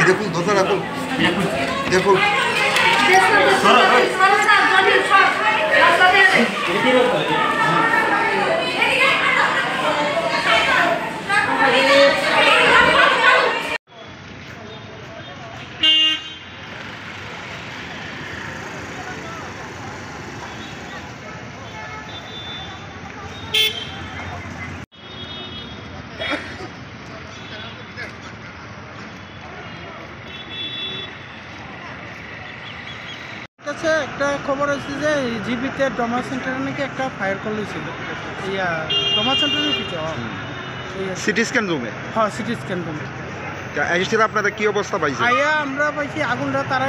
দেখুন ধরে রাখুন দেখুন একটা খবর আছে যে জিবিতে ট্রমা সেন্টারে নাকি একটা ফায়ার কল হয়েছিল ইয়া ট্রমা সেন্টারের কিছু সিটি স্ক্যান রুমে। হ্যাঁ সিটি স্ক্যান রুমে এসেছিল। আপনাদের কি অবস্থা পাইছে? আইয়া আমরা পাইছি আগুনটা তারা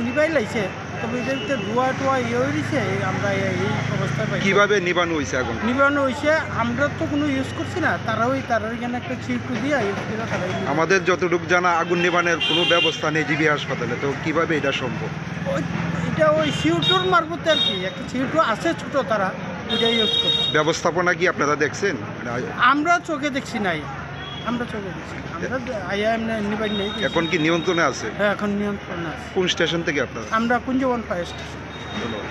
নিবাই লাইছে, তবে এদের ভিতরে ধোয়া টোয়া ইয়ে হয়েছে। আমরা এই অবস্থায় পাই। কিভাবে নিবানো হয়েছে আগুন? নিবানো হয়েছে আমরা তো কোনো ইউজ করছি না, তারাও তারা এখানে একটা চিরটু দিয়ে তারাই। আমাদের যতটুকু জানা আগুন নিবানের কোনো ব্যবস্থা নেই জিবি হাসপাতালে, তো কিভাবে এটা সম্ভব? এটা ওই সিউটুর মারফতে আর কি, একটা সিউটু আছে ছোট, তারা ওইটা ইউজ করছে। ব্যবস্থাপনা কি আপনারা দেখছেন? আমরা চোখে দেখছি নাই, আমরা চোখে দেখছি আমরা আইয়া এমনি নিবাই নেই। এখন কি নিয়ন্ত্রণে আছে? হ্যাঁ এখন নিয়ন্ত্রণে আছে। কোন স্টেশন থেকে আপনারা? আমরা কুঞ্জবন ফায়ার স্টেশন। ধন্যবাদ।